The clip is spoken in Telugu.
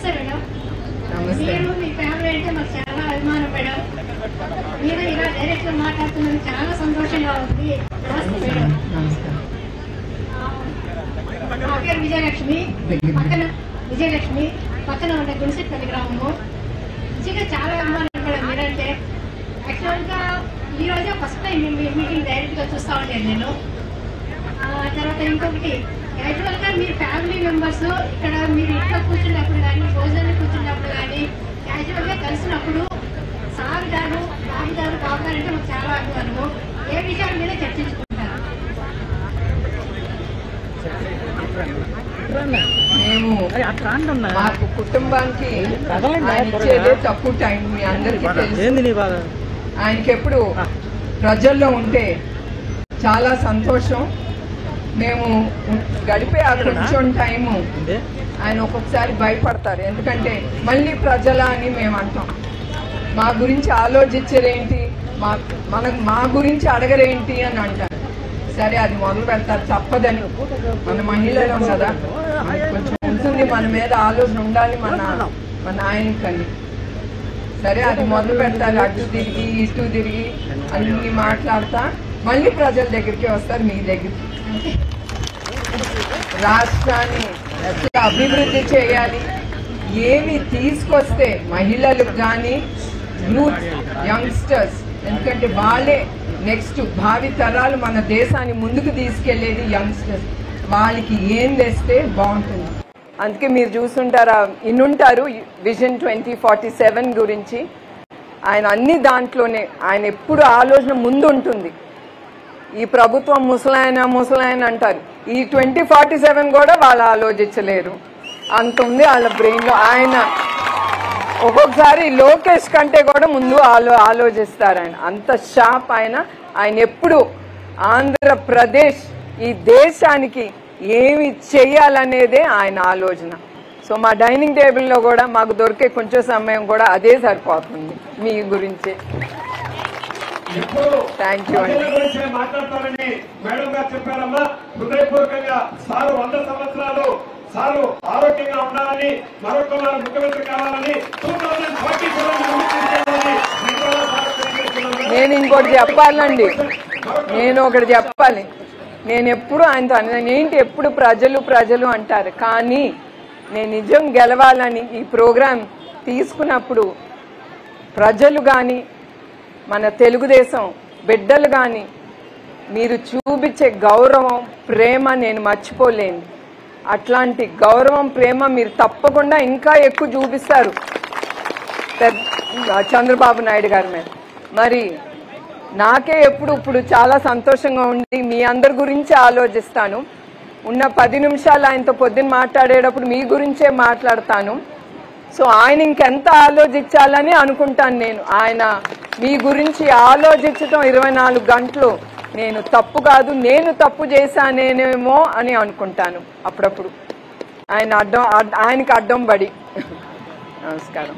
నమస్తే మేడం. మీరు మీ ఫ్యామిలీ అంటే మాకు చాలా అభిమానం మేడం. మీరు ఇలా డైరెక్ట్ గా మాట్లాడుతున్నది చాలా సంతోషంగా ఉంది. నమస్తే మేడం. నా పేరు విజయలక్ష్మి. పక్కన ఉండే గుడిసెట్పల్లి గ్రామము. నిజంగా చాలా అభిమానం మేడం మీరంటే. యాక్చువల్ గా ఈ రోజే ఫస్ట్ టైం మీటింగ్ డైరెక్ట్ గా చూస్తా ఉంటాను నేను. తర్వాత ఇంకొకటి యాక్చువల్ గా మీ ఫ్యామిలీ మెంబర్స్ ఇక్కడ మీరు ఇంట్లో కూర్చున్నప్పుడు కానీ భోజనాన్ని కూర్చున్నప్పుడు కానీ యాక్చువల్ గా కలిసినప్పుడు సార్ గారు బాబు గారు అంటే మాకు చాలా అభిమానము. ఏ విషయాల మీద చర్చించుకుంటారు? మేము మాకు కుటుంబానికి ఇచ్చేదే తక్కువ టైం. మీ అందరికీ తెలుసు. ఆయనకి ఎప్పుడు ప్రజల్లో ఉంటే చాలా సంతోషం. మేము గడిపే ఆ కొంచెం టైము ఆయన ఒక్కొక్కసారి భయపడతారు. ఎందుకంటే మళ్ళీ ప్రజల అని మేము అంటాం. మా గురించి ఆలోచించరేంటి, మా గురించి అడగరేంటి అని అంటారు. సరే అది మొదలు పెడతారు, తప్పదని. మన మహిళలం కదా, కొంచెం ఉంటుంది, మన మీద ఆలోచన ఉండాలి మన ఆయనకని. సరే అది మొదలు పెడతారు. అటు తిరిగి ఇటు తిరిగి అన్ని మాట్లాడతా మళ్ళీ ప్రజల దగ్గరికి వస్తారు, మీ దగ్గరికి. రాష్ట్రాన్ని ఎట్లా అభివృద్ధి చేయాలి, ఏమి తీసుకొస్తే మహిళలకు కానీ యూత్ యంగ్స్టర్స్, ఎందుకంటే వాళ్ళే నెక్స్ట్ భావి తరాలు మన దేశాన్ని ముందుకు తీసుకెళ్లేది యంగ్స్టర్స్. వాళ్ళకి ఏం తెస్తే బాగుంటుంది. అందుకే మీరు చూస్తుంటారా, ఇన్నుంటారు విజన్ 2047 గురించి. ఆయన అన్ని దాంట్లోనే ఆయన ఎప్పుడు ఆలోచన ముందు ఉంటుంది. ఈ ప్రభుత్వం ముసలాయన అంటారు, ఈ 2047 కూడా వాళ్ళు ఆలోచించలేరు. అంత ఉంది వాళ్ళ బ్రెయిన్లో. ఆయన ఒక్కొక్కసారి లోకేష్ కంటే కూడా ముందు ఆలోచిస్తారు. ఆయన అంత షార్ప్. ఆయన ఎప్పుడు ఆంధ్రప్రదేశ్ ఈ దేశానికి ఏమి చేయాలనేదే ఆయన ఆలోచన. సో మా డైనింగ్ టేబుల్లో కూడా మాకు దొరికే కొంచెం సమయం కూడా అదే సరిపోతుంది మీ గురించి. థ్యాంక్ యూ అండి. మాట్లాడతారని మేడం గారు చెప్పారమ్మా. హృదయపూర్వకంగా సారు 100 సంవత్సరాలు సారు ఆరోగ్యంగా ఉండాలని, మరొక ముఖ్యమంత్రి కావాలని, 2047 నేను ఇంకోటి చెప్పాలండి. నేను ఒకటి చెప్పాలి. నేను ఎప్పుడు ఆయనతో ఏంటి ఎప్పుడు ప్రజలు అంటారు, కానీ నేను నిజం గెలవాలని ఈ ప్రోగ్రాం తీసుకున్నప్పుడు ప్రజలు కానీ మన తెలుగుదేశం బిడ్డలు కానీ మీరు చూపించే గౌరవం ప్రేమ నేను మర్చిపోలేను. అట్లాంటి గౌరవం ప్రేమ మీరు తప్పకుండా ఇంకా ఎక్కువ చూపిస్తారు చంద్రబాబు నాయుడు గారి మీద. మరి నాకే ఇప్పుడు చాలా సంతోషంగా ఉంది. మీ అందరి గురించి ఆలోచిస్తాను. ఉన్న 10 నిమిషాలు ఆయనతో పొద్దున్న మాట్లాడేటప్పుడు మీ గురించే మాట్లాడతాను. సో ఆయన ఇంకెంత ఆలోచించాలని అనుకుంటాను నేను. ఆయన మీ గురించి ఆలోచించడం 24 గంటలు నేను తప్పు కాదు, నేను తప్పు చేశానేమో అని అనుకుంటాను అప్పుడప్పుడు. ఆయనకి అడ్డం పడి. నమస్కారం.